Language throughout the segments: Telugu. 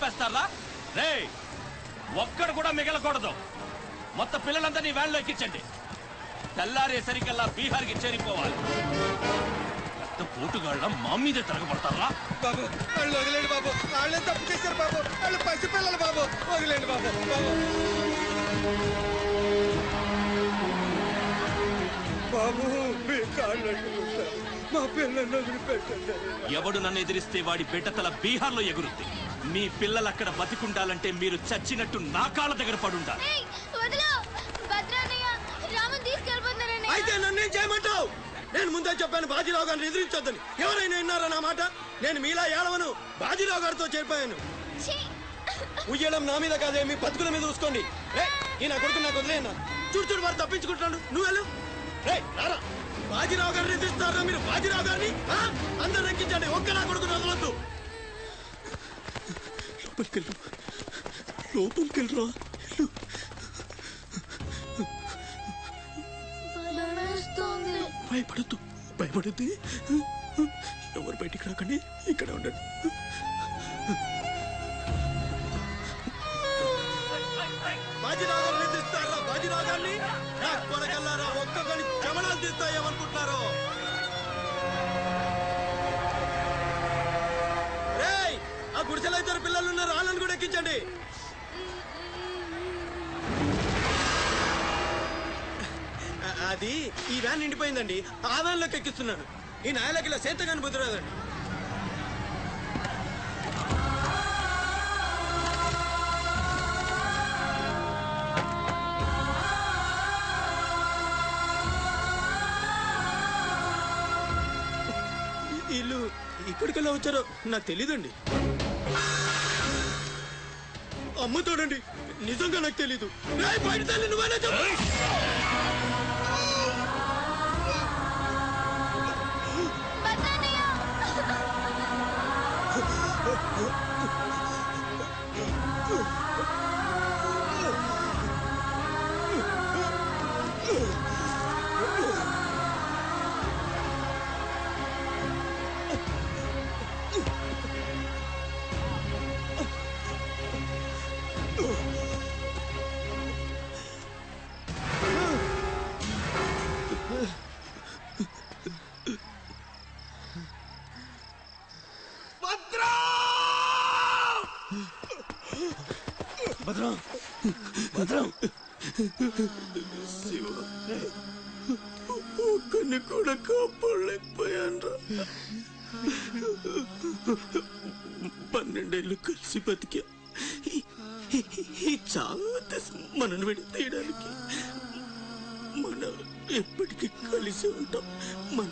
చంపేస్తారా? రే, ఒక్కడు కూడా మిగలకూడదు. మొత్తం పిల్లలందరినీ వ్యాన్లో ఎక్కించండి. తెల్లారేసరికల్లా బీహార్కి చేరిపోవాలి. పెద్ద పోటుగాళ్ళ మా మీదే తిరగబడతారా? బాబు వాళ్ళు వదిలేండి బాబు, వాళ్ళే తప్పు చేశారు బాబు, వాళ్ళు పసిపిల్లలు బాబు, వదిలేండి బాబు. బాబు మీ కాళ్ళు మా పిల్లల్ని వదిలిపెట్టండి. ఎవడు నన్ను ఎదిరిస్తే వాడి బిడ్డతల బీహార్లో ఎగురుద్ది. మీ పిల్లలు అక్కడ బతికుండాలంటే మీరు చచ్చినట్టు నా కాళ్ళ దగ్గర పడుండాలి. అయితే నన్నేం చేయమంటావు? నేను ముందే చెప్పాను బాజీరావు గారిని ఎదిరించొద్దని. ఎవరైనా విన్నారా నా మాట? నేను మీలా ఏడవను, బాజీరావు గారితో చేరిపోయాను. ఉయ్యడం నా మీద కాదే, మీ బతుకుల మీద చూసుకోండి. ఈ నా కొడుకు నాకు వదిలేనా? చూడు చూడు వారు తప్పించుకుంటున్నాడు, నువ్వు వెళ్ళు. రారా, బాజీరావు గారిని ఎదిరిస్తారా మీరు? బాజీరావు గారిని అందరు ఎక్కించండి, ఒక్క నా కొడుకుని వదలొద్దు. లోపలికెళ్ళరా. భయపడద్దు, భయపడద్దు. ఎవరు బయటికి రాకండి, ఇక్కడ ఉండండి. బాజీరావు గారిని తీస్తారా? బాజీరావు గారిని కొనగలరా? ఒక్కొక్కని చెమడాలు తీస్తాయేమనుకుంటున్నారు? రేయ్, ఆ గుడిసెలో ఇద్దరు పిల్లలు ఉన్నారు, వాళ్ళని కూడా ఎక్కించండి. అది ఈ వ్యాన్ నిండిపోయిందండి, ఆ వ్యాన్లోకి ఎక్కిస్తున్నాను. ఈ నాయలకి ఇలా సేతగాని బుద్ధిరాదండి. వీళ్ళు ఇక్కడికెళ్ళా వచ్చారో నాకు తెలీదండి. అమ్మ చూడండి, నిజంగా నాకు తెలీదు. బయట తల్లి నువ్వేనా చెప్పు. భద్రం, భద్రం, శివ, ఒక్కని కూడా కాపాడలేకపోయాన్రా. 12 ఏళ్ళు కలిసి బతికా. ఈ చావు మనను విడతీయడానికి మనం ఎప్పటికీ కలిసి ఉంటాం. మన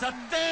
సత్తే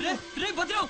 రే భద్రం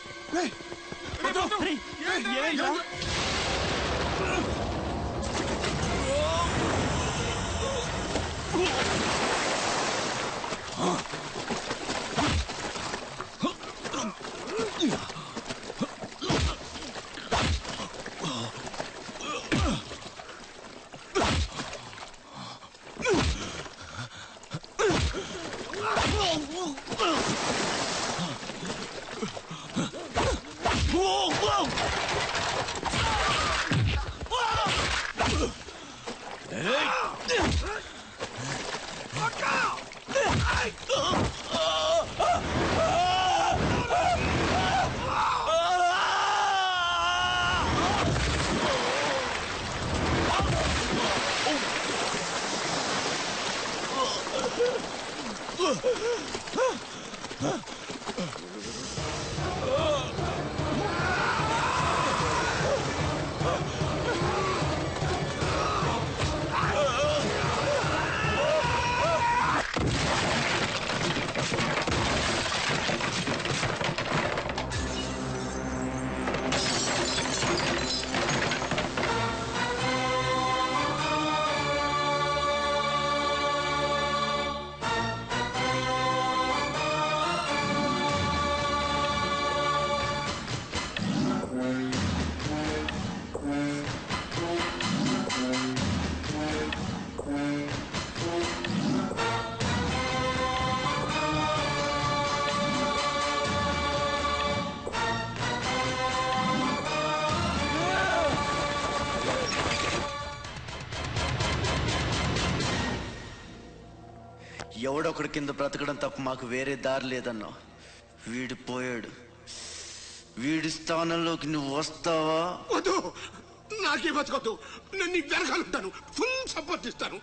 ఎవడొకడి కింద బ్రతకడం తప్ప మాకు వేరే దారి లేదన్నా. వీడు పోయాడు. వీడి స్థానంలోకి నువ్వు వస్తావా? వద్దు, నాకే బతకొద్దు. నేను నీకు వెనకాలంటాను, ఫుల్ సపోర్ట్ ఇస్తాను.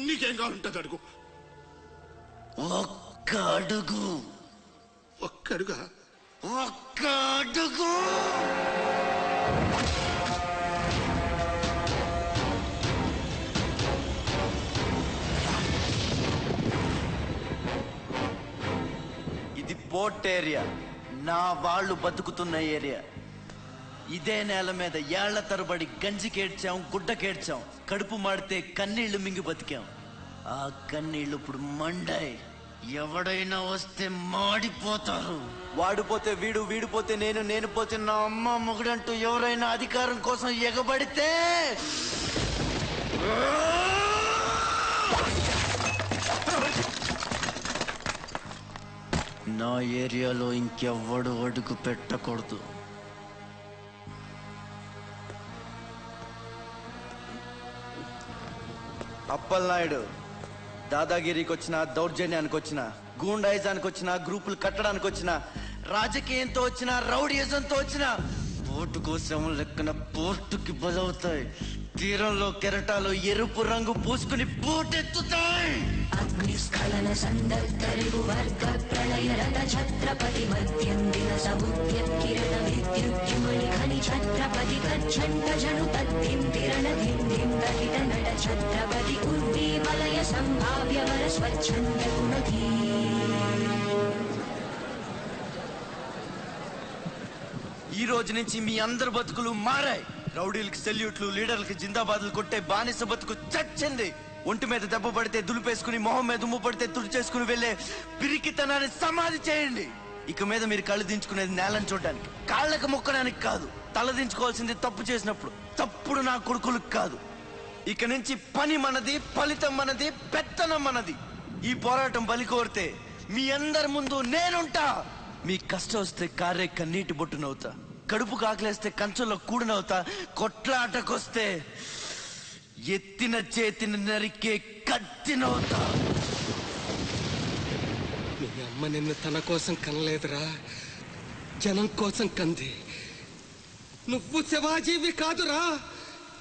నీకేం కావాలంటుంది అడుగు. ఒక్క అడుగు. ఒక్కడుగా? ఒక్క అడుగు. ఇది పోర్ట్ ఏరియా, నా వాళ్ళు బతుకుతున్న ఏరియా. ఇదే నేల మీద ఏళ్ల తరబడి గంజికేడ్చాం, గుడ్డకేడ్చాం, కడుపు మాడితే కన్నీళ్లు మింగి బతికాం. ఆ కన్నీళ్లు ఇప్పుడు మండాయి. ఎవడైనా వస్తే మాడిపోతారు. వాడిపోతే వీడు, వీడిపోతే నేను, నేను పోతే నా అమ్మ మొగుడంటూ ఎవరైనా అధికారం కోసం ఎగబడితే నా ఏరియాలో ఇంకెవ్వడు అడుగు పెట్టకూడదు. అప్పలనాయుడు దాదాగిరికి వచ్చిన, దౌర్జన్యానికి వచ్చిన, గూండాయిజానికి వచ్చిన, గ్రూపులు కట్టడానికి వచ్చిన, రాజకీయంతో వచ్చిన, రౌడీయిజంతో వచ్చిన, ఓటు కోసం లెక్కన పోర్టుకి బలవుతాయి. తీరంలో కెరటాలు ఎరుపు రంగు పూసుకుని పోటెత్తుతాయి. అగ్నిస్ఖలన సందర్తరిగు వర్గ ప్రళయ రథ ఛత్రపతి మధ్యం దిన సముద్యత్కిరణ విద్యుజ్జుమళి ఖని ఛత్రపతి కచ్చండ జను తద్దిం తిరణ దిం దిం దహిత నట ఛత్రపతి కుర్వీ వలయ సంభావ్య వర స్వచ్ఛంద గుణధీ. ఈ రోజు నుంచి మీ అందరి బతుకులు మారాయి. రౌడీలకి సెల్యూట్లు, లీడర్లకి జిందాబాదులు కొట్టే బానిస బతుకు చచ్చింది. ఒంటి మీద దెబ్బ పడితే దులిపేసుకుని, మొహం మీద ఉమ్ము పడితే తుడిచేసుకుని వెళ్లే పిరికితనాన్ని సమాధి చేయండి. ఇక మీద మీరు కళ్ళు దించుకునేది నేలను చూడడానికి, కాళ్ళకు మొక్కడానికి కాదు. తల దించుకోవాల్సింది తప్పు చేసినప్పుడు, తప్పుడు నా కొడుకులకు కాదు. ఇక నుంచి పని మనది, ఫలితం మనది, పెత్తనం మనది. ఈ పోరాటం బలి కోరితే మీ అందరి ముందు నేనుంటా. మీ కష్టం వస్తే కారే కన్నీటి బొట్టునవుతా, కడుపు కాకలేస్తే కంచంలో కూడినవుతా, కొట్లాటకొస్తే ఎత్తిన చేతిని నరికే కత్తినవుతా. మీ అమ్మ నిన్ను తన కోసం కనలేదురా, జనం కోసం కంది. నువ్వు శివాజీవి కాదురా,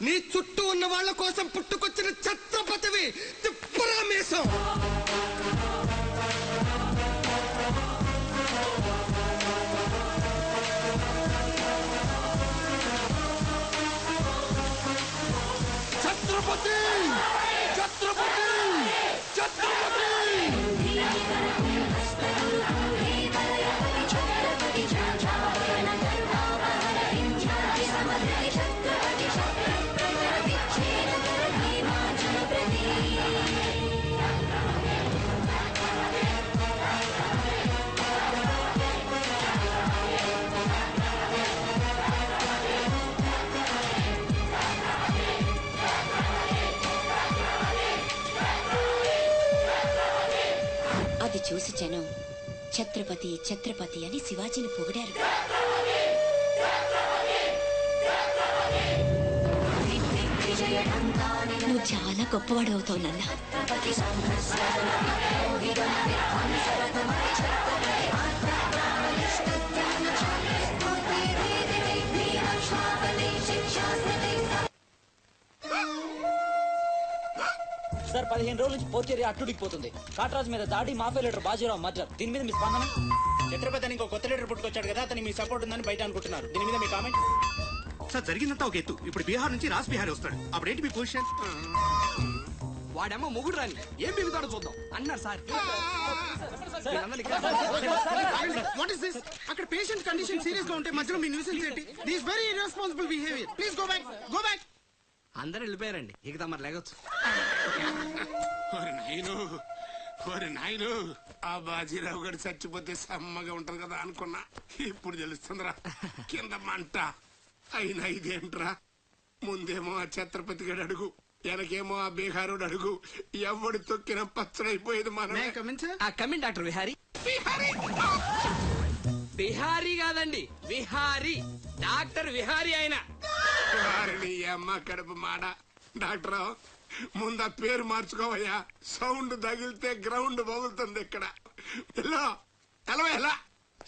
నీ చుట్టూ ఉన్న వాళ్ళ కోసం పుట్టుకొచ్చిన ఛత్రపతివి. తిప్పరా మీసం. ఛత్రపతి, ఛత్రపతి, ఛత్రపతి. ఛత్రపతి ఛత్రపతి ఛత్రపతి అని శివాజీని పొగిడారు. నువ్వు చాలా గొప్పవాడు అవుతావు నాన్న. సార్ 15 రోజుల నుంచి పోర్చేరి అట్టుడికిపోతుంది. కాట్రాజు మీద దాడి, మాఫియా లీడర్ బాజీరావు మర్డర్. దీని మీద మీ స్పందన? ఛత్రపతి అని ఇంకో కొత్త లీడర్ పుట్టుకొచ్చాడు కదా, అతని మీ సపోర్ట్ ఉందని బయట అనుకుంటున్నారు. దీని మీద మీ కామెంట్? సార్ జరిగిందంతా ఒక ఎత్తు. ఇప్పుడు బీహార్ నుంచి రాజ్ బిహారీ వస్తాడు. అప్పుడేంటి మీ పొజిషన్? వాడేమో మొగుడు రాని ఏం బిగుతాడో చూద్దాం అన్నారు సార్. What is this? అక్కడ పేషెంట్ కండిషన్ సీరియస్ గా ఉంటే మధ్యలో మీ న్యూసెన్స్ ఏంటి? This very irresponsible behaviour. Please go back, go back. అందరూ వెళ్ళిపోయారండి, ఇక తమరు లేగొచ్చు. నాయను ఆ బాజీరావు గారు చచ్చిపోతే సమ్మగా ఉంటది కదా అనుకున్నా. ఇప్పుడు తెలుస్తుందిరా కింద మంట. అయినా ఇదేంట్రా, ముందేమో ఆ ఛత్రపతి గడు అడుగు, వెనకేమో ఆ బీహారుడు అడుగు. ఎవడు తొక్కిన పచ్చడైపోయేది మనం. Coming doctor Vihari. బిహారీ కాదండి, విహారీ. డాక్టర్ విహారీ ఆయన. వారిని అమ్మ కడుపు మాడ. డాక్టర్ ముందు ఆ పేరు మార్చుకోవయ్యా. సౌండ్ తగిలితే గ్రౌండ్ బగులుతుంది ఇక్కడ. ఎలా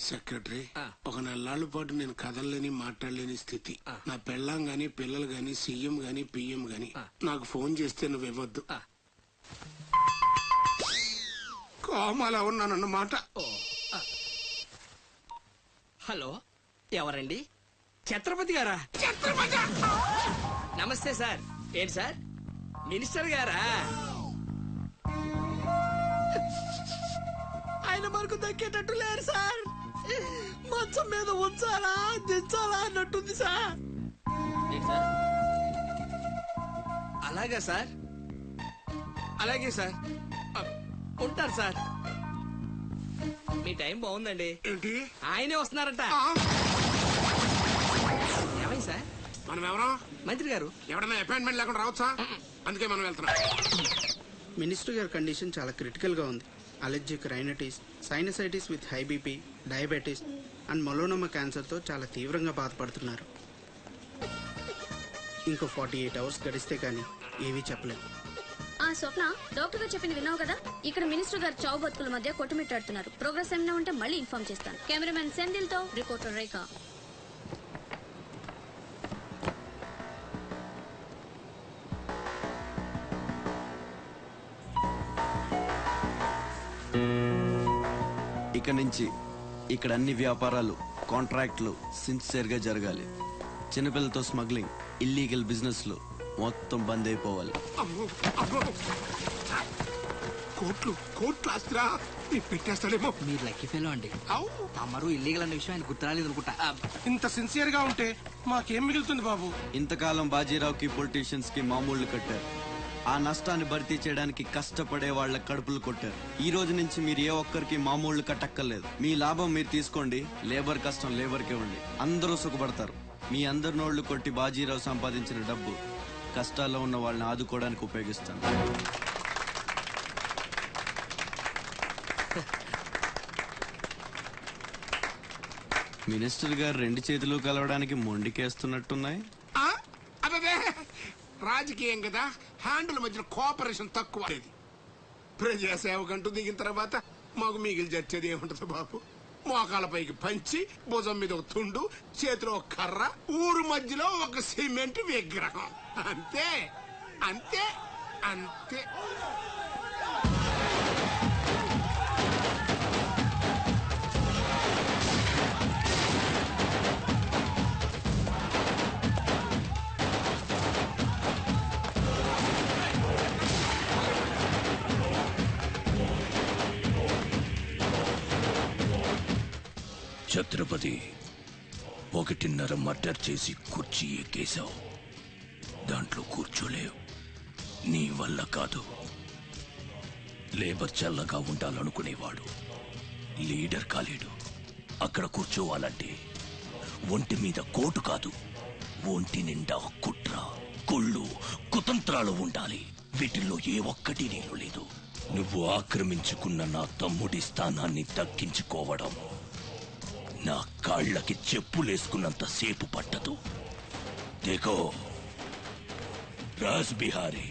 సెక్రటరీ, ఒక నెలల పాటు నేను కదలలేని మాట్లాడలేని స్థితి. నా పెళ్ళాం గాని పిల్లలు గాని సీఎం గాని పిఎం గాని నాకు ఫోన్ చేస్తే నువ్వు ఇవ్వద్దు. కోమాలో ఉన్నానన్నమాట. హలో, ఎవరండి? ఛత్రపతి గారా? నమస్తే సార్. ఏంటి సార్, మినిస్టర్ గారా? ఆయన మనకు దక్కేటట్టు లేరు సార్. మంచం మీద ఉంచాలా దించాలా అన్నట్టుంది సార్. అలాగా సార్, అలాగే సార్, ఉంటారు సార్. మీ టైం బాగుందండి. ఏంటి? ఆయనే వస్తున్నారట. ఏమైంది సార్? మనం ఎవరో మంత్రి గారు ఎవడన్నా అపాయింట్మెంట్ లేకుండా రావచ్చా? అందుకే మనం వెళ్తున్నాం. మినిస్టర్ గారి కండిషన్ చాలా క్రిటికల్ గా ఉంది. Allergic rhinitis, sinusitis with high BP, diabetes and melanoma cancer తో చాలా తీవ్రంగా బాధపడుతున్నారు. ఇంకో 48 అవర్స్ గడిస్తే కానీ ఏమీ చెప్పలేదు. స్వప్న, డాక్టర్ గారు చెప్పింది విన్నావు కదా? ఇక్కడ మినిస్టర్ గారు చావు బతుకుల మధ్య కొట్టుమిట్టాడుతున్నారు. ప్రోగ్రెస్ ఏమైనా ఉంటే మళ్ళీ ఇన్ఫార్మ్ చేస్తాను. కెమెరామెన్ సెందిల్ తో రిపోర్టర్ రేఖ. ఇక నుంచి ఇక్కడ అన్ని వ్యాపారాలు, కాంట్రాక్ట్లు సిన్సియర్ గా జరగాలి. చిన్నపిల్లలతో స్మగ్లింగ్, ఇల్లీగల్ బిజినెస్లు మొత్తం బంద్ అయిపోవాలి. కోట్లు ఆస్తిరా పెట్టేస్తాడేమో. మీరు లక్కీ ఫెలో అండి. అమ్మరు ఇల్లీగల్ అన్న విషయం ఆయన గుర్తురాలేదు అనుకుంటా. ఇంత సిన్సియర్ గా ఉంటే మాకేం మిగులుతుంది బాబు? ఇంతకాలం బాజీరావుకి పొలిటీషియన్స్ కి మామూళ్లు కట్టారు. ఆ నష్టాన్ని భర్తీ చేయడానికి కష్టపడే వాళ్ళ కడుపులు కొట్టారు. ఈ రోజు నుంచి మీరు ఏ ఒక్కరికి మామూళ్లు కట్టక్కర్లేదు. మీ లాభం మీరు తీసుకోండి, లేబర్ కష్టం లేబర్కే ఉండి అందరూ సుఖపడతారు. మీ అందరి నోళ్లు కొట్టి బాజీరావు సంపాదించిన డబ్బు కష్టాల్లో ఉన్న వాళ్ళని ఆదుకోవడానికి ఉపయోగిస్తాను. మినిస్టర్ గారు 2 చేతులు కలవడానికి మొండికేస్తున్నట్టున్నాయి. అదే రాజకీయం కదా, హ్యాండుల మధ్యన కోఆపరేషన్ తక్కువ. ప్రజాసేవకంటూ దిగిన తర్వాత మాకు మిగిలి చచ్చేది ఏముంటది బాబు? మోకాల పైకి పంచి, భుజం మీద ఒక తుండు, చేతిలో ఒక కర్ర, ఊరు మధ్యలో ఒక సిమెంట్ విగ్రహం. అంతే అంతే అంతే. ఛత్రపతి, 1.5 మర్డర్ చేసి కుర్చీ ఎక్కేశావు. దాంట్లో కూర్చోలేవు. నీ వల్ల కాదు. లేబర్ చల్లగా ఉండాలనుకునేవాడు లీడర్ కాలేడు. అక్కడ కూర్చోవాలంటే ఒంటి మీద కోటు కాదు, ఒంటి నిండా కుట్ర, కుళ్ళు, కుతంత్రాలు ఉండాలి. వీటిల్లో ఏ ఒక్కటి నేను లేదు. నువ్వు ఆక్రమించుకున్న నా తమ్ముడి స్థానాన్ని దక్కించుకోవడం నా కాళ్ళకి చెప్పులేసుకున్నంత సేపు పట్టదు. देखो राज बिहारी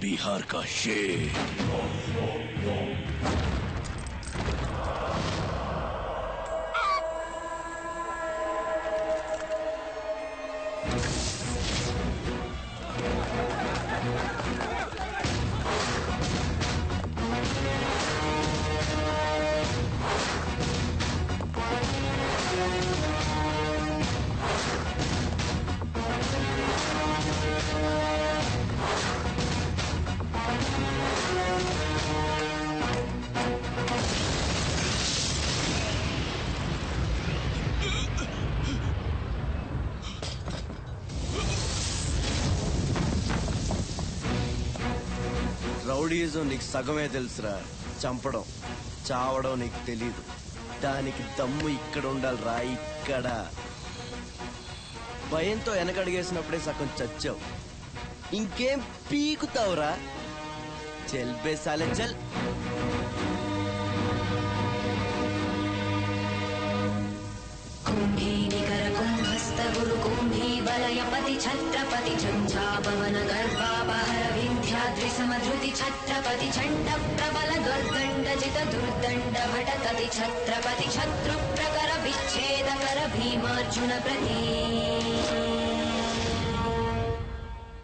बिहार का शेर. రౌడీజం నీకు సగమే తెలుసురా. చంపడం చావడం నీకు తెలీదు. దానికి దమ్ము ఇక్కడ ఉండాలిరా, ఇక్కడ. భయంతో వెనకడిగేసినప్పుడే సగం చచ్చావు. ఇంకేం పీకుతావురా? చల్ బే సాలే చల్. कुम्भीनिकर कुम्भस्थ गुरु कुम्भी वलयपति छत्रपति झञ्झापवन गर्भापहर विन्ध्याद्रि समधृति छत्रपति चण्ड प्रबल दुर्दण्ड जित दुर्दण्ड भटतति छत्रपति शत्रु प्रकर विच्छेदकर भीमार्जुन प्रति